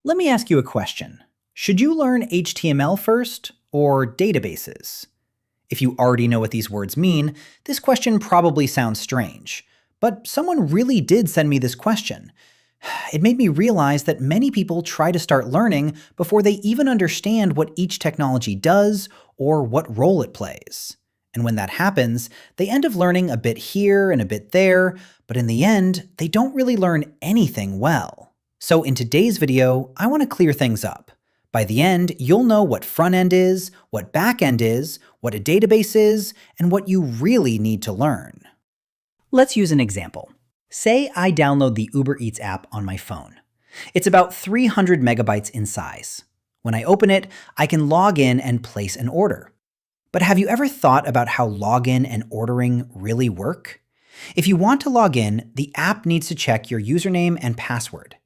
Let me ask you a question. Should you learn HTML first or databases? If you already know what these words mean, this question probably sounds strange. But someone really did send me this question. It made me realize that many people try to start learning before they even understand what each technology does or what role it plays. And when that happens, they end up learning a bit here and a bit there, but in the end, they don't really learn anything well. So in today's video, I want to clear things up. By the end, you'll know what front-end is, what back-end is, what a database is, and what you really need to learn. Let's use an example. Say I download the Uber Eats app on my phone. It's about 300 megabytes in size. When I open it, I can log in and place an order. But have you ever thought about how login and ordering really work? If you want to log in, the app needs to check your username and password.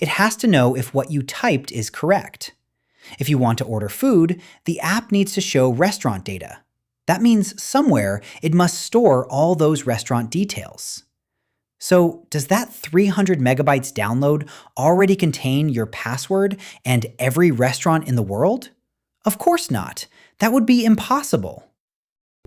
It has to know if what you typed is correct. If you want to order food, the app needs to show restaurant data. That means somewhere it must store all those restaurant details. So does that 300 megabytes download already contain your password and every restaurant in the world? Of course not. That would be impossible.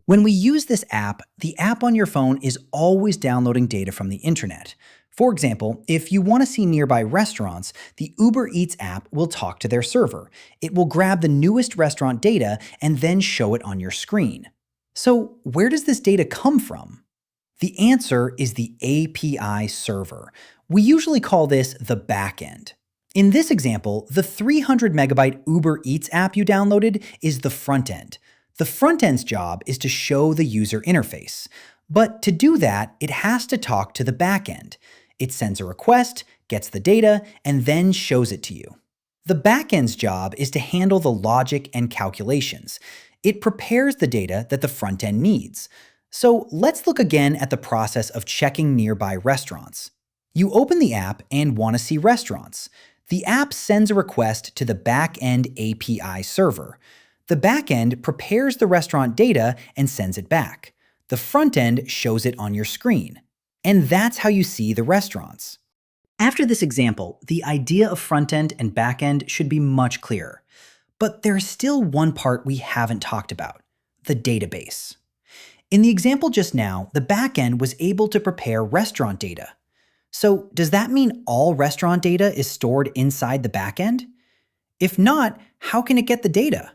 When we use this app, the app on your phone is always downloading data from the internet. For example, if you want to see nearby restaurants, the Uber Eats app will talk to their server. It will grab the newest restaurant data and then show it on your screen. So where does this data come from? The answer is the API server. We usually call this the backend. In this example, the 300 megabyte Uber Eats app you downloaded is the front end. The front end's job is to show the user interface. But to do that, it has to talk to the backend. It sends a request, gets the data, and then shows it to you. The backend's job is to handle the logic and calculations. It prepares the data that the front end needs. So let's look again at the process of checking nearby restaurants. You open the app and want to see restaurants. The app sends a request to the backend API server. The backend prepares the restaurant data and sends it back. The front end shows it on your screen. And that's how you see the restaurants. After this example, the idea of front-end and back-end should be much clearer. But there's still one part we haven't talked about, the database. In the example just now, the back-end was able to prepare restaurant data. So does that mean all restaurant data is stored inside the back-end? If not, how can it get the data?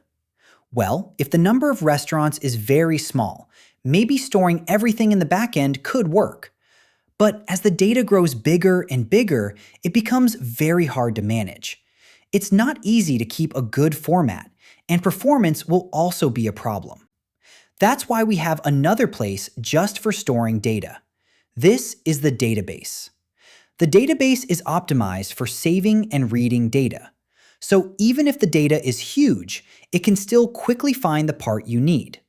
Well, if the number of restaurants is very small, maybe storing everything in the back-end could work. But as the data grows bigger and bigger, it becomes very hard to manage. It's not easy to keep a good format, and performance will also be a problem. That's why we have another place just for storing data. This is the database. The database is optimized for saving and reading data. So even if the data is huge, it can still quickly find the part you need.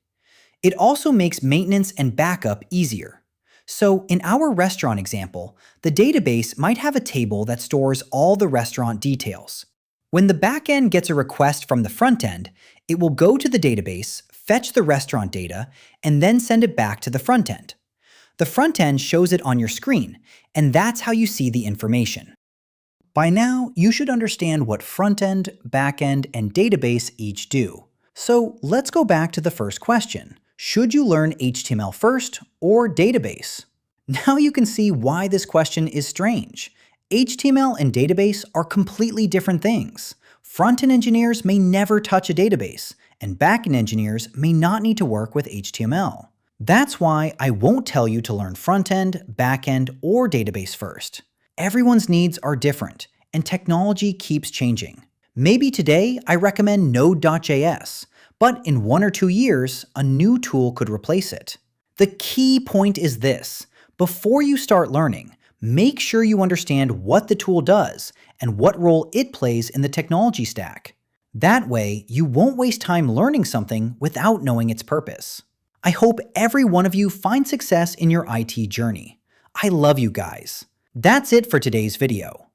It also makes maintenance and backup easier. So in our restaurant example, the database might have a table that stores all the restaurant details. When the backend gets a request from the front end, it will go to the database, fetch the restaurant data, and then send it back to the front end. The front end shows it on your screen, and that's how you see the information. By now, you should understand what front end, backend, and database each do. So let's go back to the first question. Should you learn HTML first or database? Now you can see why this question is strange. HTML and database are completely different things. Front-end engineers may never touch a database, and back-end engineers may not need to work with HTML. That's why I won't tell you to learn front-end, back-end, or database first. Everyone's needs are different, and technology keeps changing. Maybe today I recommend Node.js, but in 1 or 2 years, a new tool could replace it. The key point is this. Before you start learning, make sure you understand what the tool does and what role it plays in the technology stack. That way, you won't waste time learning something without knowing its purpose. I hope every one of you finds success in your IT journey. I love you guys. That's it for today's video.